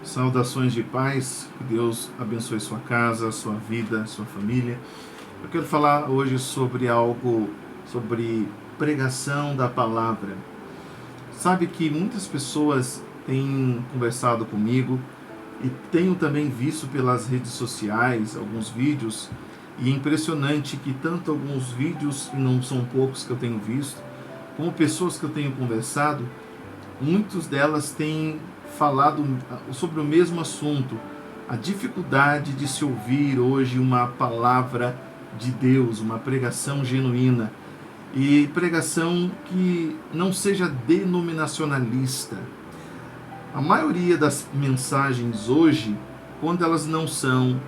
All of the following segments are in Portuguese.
Saudações de paz, que Deus abençoe sua casa, sua vida, sua família. Eu quero falar hoje sobre sobre pregação da palavra. Sabe que muitas pessoas têm conversado comigo e tenho também visto pelas redes sociais alguns vídeos, e é impressionante que tanto alguns vídeos, e não são poucos que eu tenho visto, como pessoas que eu tenho conversado, muitas delas têm falado sobre o mesmo assunto, a dificuldade de se ouvir hoje uma palavra de Deus, uma pregação genuína, e pregação que não seja denominacionalista. A maioria das mensagens hoje, quando elas não são,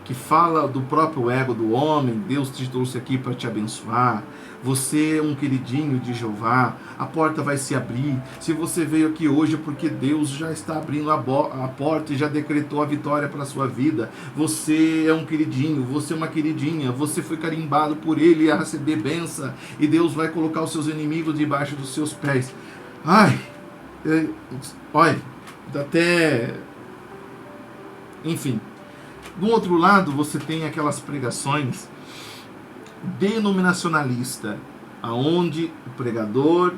que fala do próprio ego do homem, Deus te trouxe aqui para te abençoar, você é um queridinho de Jeová, a porta vai se abrir, se você veio aqui hoje é porque Deus já está abrindo a porta e já decretou a vitória para a sua vida, você é um queridinho, você é uma queridinha, você foi carimbado por Ele a receber bênção, e Deus vai colocar os seus inimigos debaixo dos seus pés. Olha, até... Enfim. Do outro lado, você tem aquelas pregações denominacionalista, aonde o pregador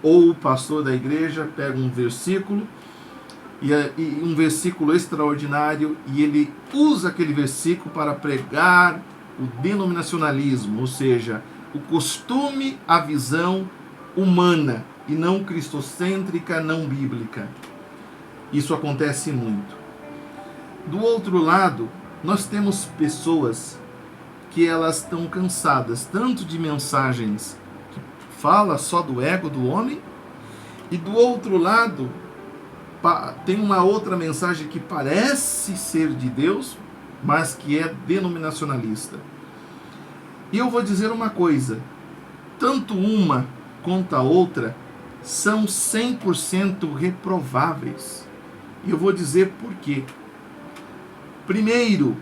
ou o pastor da igreja pega um versículo, e um versículo extraordinário, e ele usa aquele versículo para pregar o denominacionalismo, ou seja, o costume, a visão humana, e não cristocêntrica, não bíblica. Isso acontece muito. Do outro lado, nós temos pessoas que elas estão cansadas tanto de mensagens que fala só do ego do homem, e do outro lado tem uma outra mensagem que parece ser de Deus, mas que é denominacionalista. E eu vou dizer uma coisa, tanto uma quanto a outra são 100% reprováveis. E eu vou dizer por quê. Primeiro,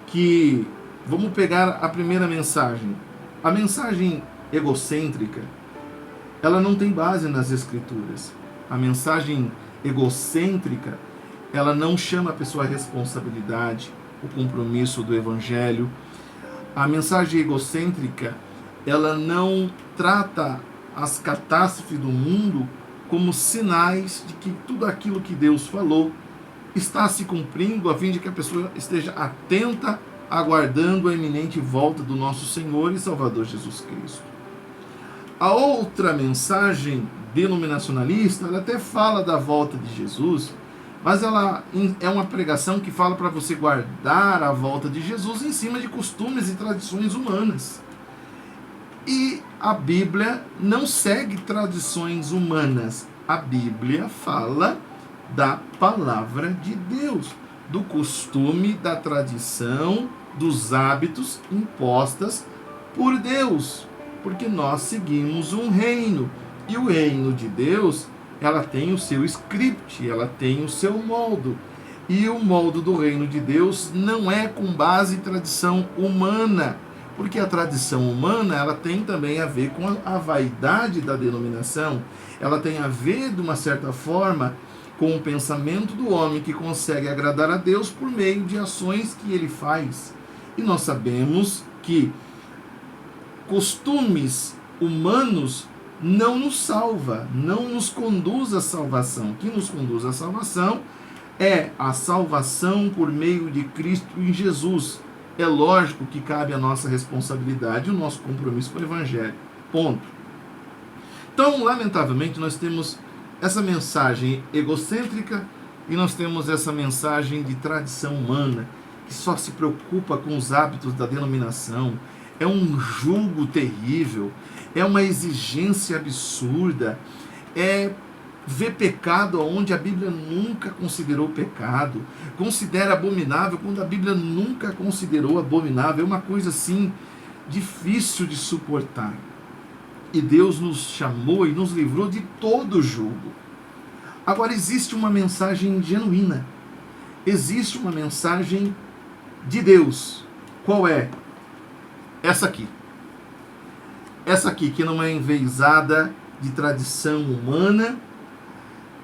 que vamos pegar a primeira mensagem. A mensagem egocêntrica, ela não tem base nas escrituras. A mensagem egocêntrica, ela não chama a pessoa à responsabilidade, o compromisso do evangelho. A mensagem egocêntrica, ela não trata as catástrofes do mundo como sinais de que tudo aquilo que Deus falou está se cumprindo, a fim de que a pessoa esteja atenta, aguardando a iminente volta do nosso Senhor e Salvador Jesus Cristo. A outra mensagem denominacionalista, ela até fala da volta de Jesus, mas ela é uma pregação que fala para você guardar a volta de Jesus em cima de costumes e tradições humanas. E a Bíblia não segue tradições humanas. A Bíblia fala da palavra de Deus, do costume, da tradição, dos hábitos impostas por Deus, porque nós seguimos um reino, e o reino de Deus, ela tem o seu script, ela tem o seu moldo, e o moldo do reino de Deus não é com base em tradição humana, porque a tradição humana, ela tem também a ver com a vaidade da denominação, ela tem a ver, de uma certa forma, com o pensamento do homem que consegue agradar a Deus por meio de ações que ele faz. E nós sabemos que costumes humanos não nos salva, não nos conduz à salvação. O que nos conduz à salvação é a salvação por meio de Cristo em Jesus. É lógico que cabe a nossa responsabilidade, o nosso compromisso com o Evangelho. Ponto. Então, lamentavelmente, nós temos essa mensagem egocêntrica e nós temos essa mensagem de tradição humana, que só se preocupa com os hábitos da denominação. É um julgo terrível, é uma exigência absurda, é ver pecado onde a Bíblia nunca considerou pecado, considera abominável quando a Bíblia nunca considerou abominável. É uma coisa assim difícil de suportar. E Deus nos chamou e nos livrou de todo julgo. Agora, existe uma mensagem genuína. Existe uma mensagem de Deus. Qual é? Essa aqui. Essa aqui, que não é enviesada de tradição humana,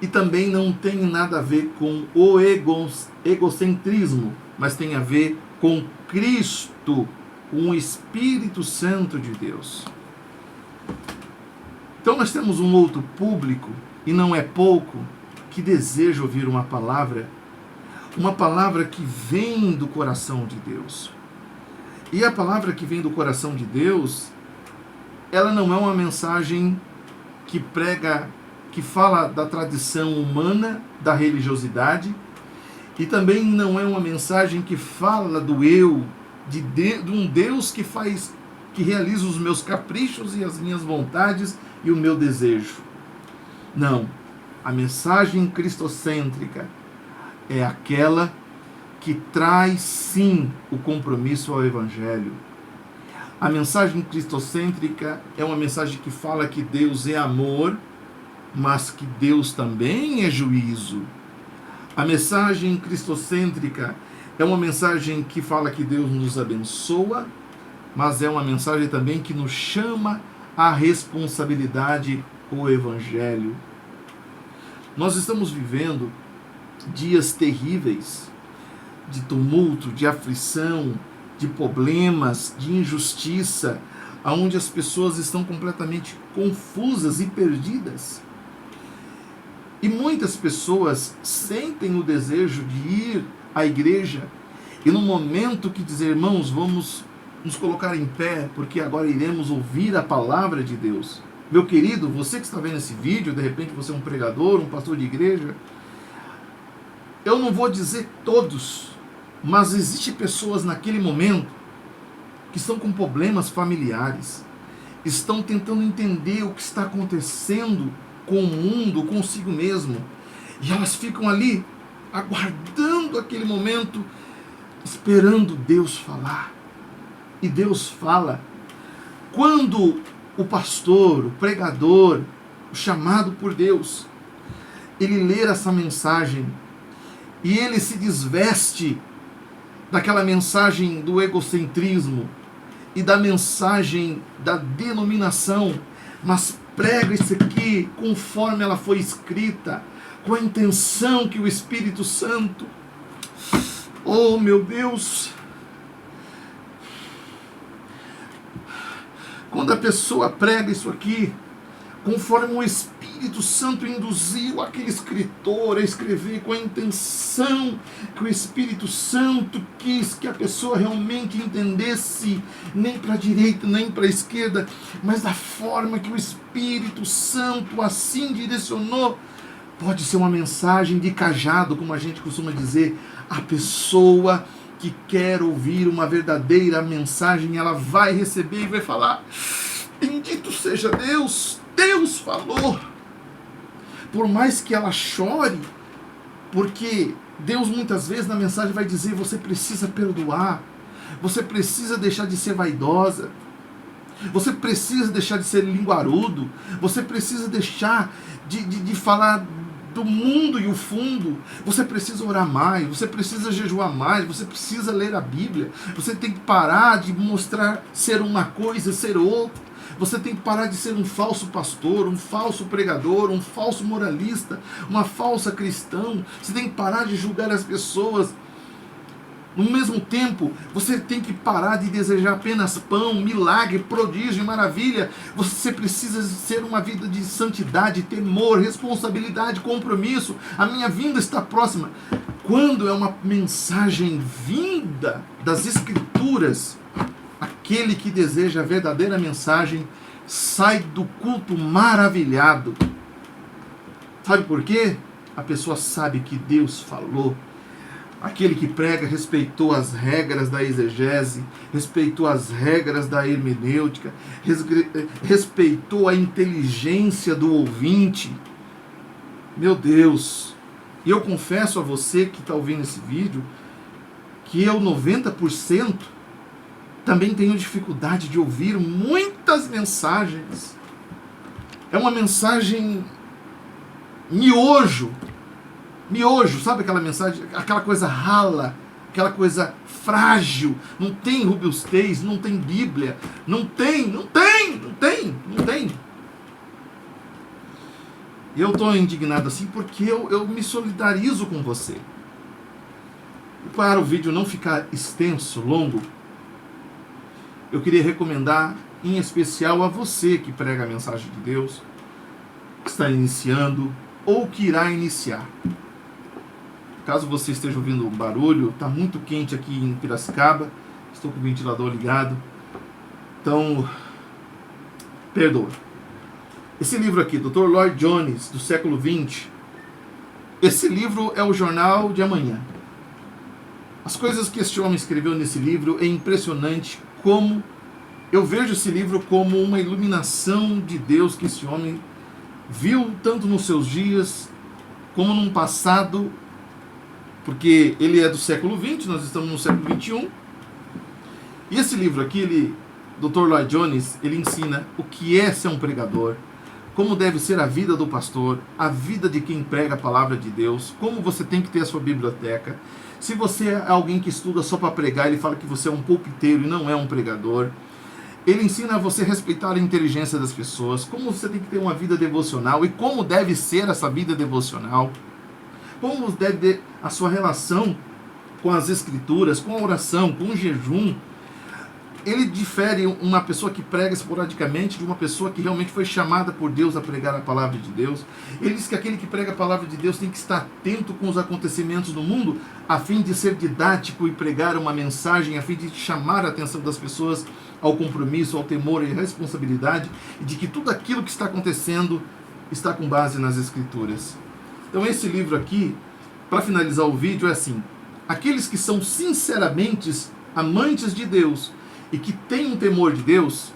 E também não tem nada a ver com o egocentrismo, mas tem a ver com Cristo, com o Espírito Santo de Deus. Então nós temos um outro público, e não é pouco, que deseja ouvir uma palavra que vem do coração de Deus. E a palavra que vem do coração de Deus, ela não é uma mensagem que prega, que fala da tradição humana, da religiosidade, e também não é uma mensagem que fala do eu, de um Deus que realiza os meus caprichos e as minhas vontades e o meu desejo. Não, a mensagem cristocêntrica é aquela que traz sim o compromisso ao Evangelho. A mensagem cristocêntrica é uma mensagem que fala que Deus é amor, mas que Deus também é juízo. A mensagem cristocêntrica é uma mensagem que fala que Deus nos abençoa, mas é uma mensagem também que nos chama à responsabilidade com o Evangelho. Nós estamos vivendo dias terríveis, de tumulto, de aflição, de problemas, de injustiça, onde as pessoas estão completamente confusas e perdidas. E muitas pessoas sentem o desejo de ir à igreja e no momento que dizer, irmãos, vamos nos colocar em pé, porque agora iremos ouvir a palavra de Deus. Meu querido, você que está vendo esse vídeo, de repente você é um pregador, um pastor de igreja, eu não vou dizer todos, mas existem pessoas naquele momento que estão com problemas familiares, estão tentando entender o que está acontecendo com o mundo, consigo mesmo, e elas ficam ali aguardando aquele momento, esperando Deus falar. E Deus fala. Quando o pastor, o pregador, o chamado por Deus, ele lê essa mensagem e ele se desveste daquela mensagem do egocentrismo e da mensagem da denominação, mas prega isso aqui conforme ela foi escrita, com a intenção que o Espírito Santo, oh meu Deus, quando a pessoa prega isso aqui, conforme o Espírito Santo induziu aquele escritor a escrever, com a intenção que o Espírito Santo quis que a pessoa realmente entendesse, nem para a direita, nem para a esquerda, mas da forma que o Espírito Santo assim direcionou, pode ser uma mensagem de cajado, como a gente costuma dizer. A pessoa que quer ouvir uma verdadeira mensagem, ela vai receber e vai falar, bendito seja Deus, Deus falou. Por mais que ela chore, porque Deus muitas vezes na mensagem vai dizer, você precisa perdoar, você precisa deixar de ser vaidosa, você precisa deixar de ser linguarudo, você precisa deixar de falar do mundo e o fundo, você precisa orar mais, você precisa jejuar mais, você precisa ler a Bíblia, você tem que parar de mostrar ser uma coisa, ser outra, você tem que parar de ser um falso pastor, um falso pregador, um falso moralista, uma falsa cristão, você tem que parar de julgar as pessoas. No mesmo tempo, você tem que parar de desejar apenas pão, milagre, prodígio e maravilha. Você precisa ser uma vida de santidade, temor, responsabilidade, compromisso. A minha vinda está próxima. Quando é uma mensagem vinda das Escrituras, aquele que deseja a verdadeira mensagem sai do culto maravilhado. Sabe por quê? A pessoa sabe que Deus falou. Aquele que prega respeitou as regras da exegese, respeitou as regras da hermenêutica, respeitou a inteligência do ouvinte. Meu Deus! E eu confesso a você que está ouvindo esse vídeo, que eu, 90%, também tenho dificuldade de ouvir muitas mensagens. É uma mensagem miojo, sabe aquela mensagem, aquela coisa rala, aquela coisa frágil, não tem robustez, não tem Bíblia, não tem. Eu estou indignado assim porque eu me solidarizo com você. E para o vídeo não ficar extenso, longo, eu queria recomendar em especial a você que prega a mensagem de Deus, que está iniciando ou que irá iniciar. Caso você esteja ouvindo um barulho, está muito quente aqui em Piracicaba, estou com o ventilador ligado, então, perdoa. Esse livro aqui, Dr. Lloyd Jones, do século XX, esse livro é o jornal de amanhã. As coisas que este homem escreveu nesse livro é impressionante como eu vejo esse livro como uma iluminação de Deus que esse homem viu tanto nos seus dias como num passado, porque ele é do século XX, nós estamos no século XXI. E esse livro aqui, Dr. Lloyd Jones, ele ensina o que é ser um pregador, como deve ser a vida do pastor, a vida de quem prega a palavra de Deus, como você tem que ter a sua biblioteca. Se você é alguém que estuda só para pregar, ele fala que você é um pulpiteiro e não é um pregador. Ele ensina a você respeitar a inteligência das pessoas, como você tem que ter uma vida devocional e como deve ser essa vida devocional, como deve ter a sua relação com as escrituras, com a oração, com o jejum. Ele difere uma pessoa que prega esporadicamente de uma pessoa que realmente foi chamada por Deus a pregar a palavra de Deus. Ele diz que aquele que prega a palavra de Deus tem que estar atento com os acontecimentos do mundo, a fim de ser didático e pregar uma mensagem, a fim de chamar a atenção das pessoas ao compromisso, ao temor e à responsabilidade, e de que tudo aquilo que está acontecendo está com base nas Escrituras. Então esse livro aqui, para finalizar o vídeo, é assim: aqueles que são sinceramente amantes de Deus e que têm um temor de Deus,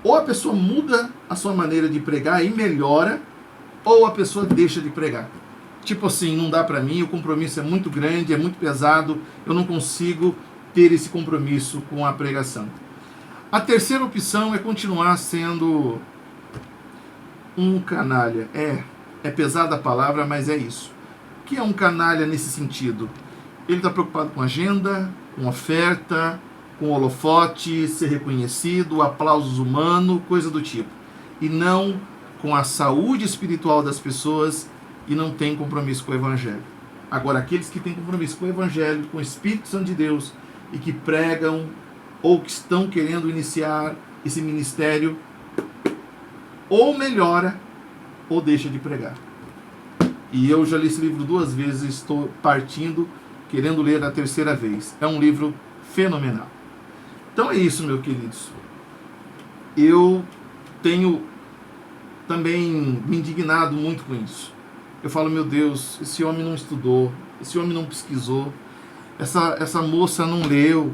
ou a pessoa muda a sua maneira de pregar e melhora, ou a pessoa deixa de pregar. Tipo assim, não dá para mim, o compromisso é muito grande, é muito pesado, eu não consigo ter esse compromisso com a pregação. A terceira opção é continuar sendo um canalha. É pesada a palavra, mas é isso. O que é um canalha nesse sentido? Ele está preocupado com agenda, com oferta, com holofote, ser reconhecido, aplausos humanos, coisa do tipo. E não com a saúde espiritual das pessoas e não tem compromisso com o Evangelho. Agora, aqueles que têm compromisso com o Evangelho, com o Espírito Santo de Deus e que pregam ou que estão querendo iniciar esse ministério, ou melhora ou deixa de pregar. E eu já li esse livro 2 vezes e estou partindo, querendo ler a terceira vez. É um livro fenomenal. Então é isso, meus queridos. Eu tenho também me indignado muito com isso. Eu falo, meu Deus, esse homem não estudou, esse homem não pesquisou, essa moça não leu.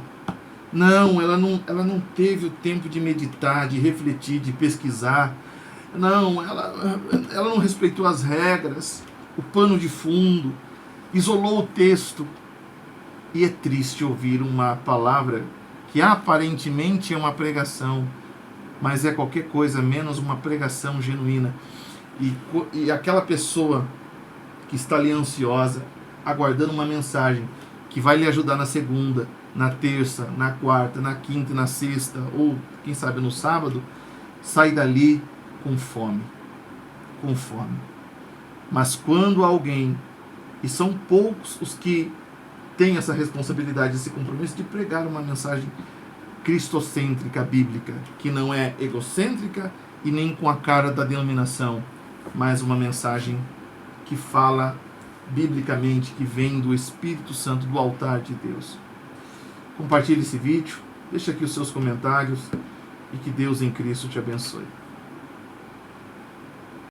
Não, ela não teve o tempo de meditar, de refletir, de pesquisar. Não, ela não respeitou as regras, o pano de fundo, isolou o texto. E é triste ouvir uma palavra que aparentemente é uma pregação, mas é qualquer coisa menos uma pregação genuína. E aquela pessoa que está ali ansiosa, aguardando uma mensagem que vai lhe ajudar na segunda, na terça, na quarta, na quinta e na sexta, ou quem sabe no sábado, sai dali com fome. Com fome. Mas quando alguém, e são poucos os que têm essa responsabilidade, esse compromisso de pregar uma mensagem cristocêntrica, bíblica, que não é egocêntrica e nem com a cara da denominação, mas uma mensagem que fala biblicamente, que vem do Espírito Santo, do altar de Deus. Compartilhe esse vídeo, deixa aqui os seus comentários e que Deus em Cristo te abençoe.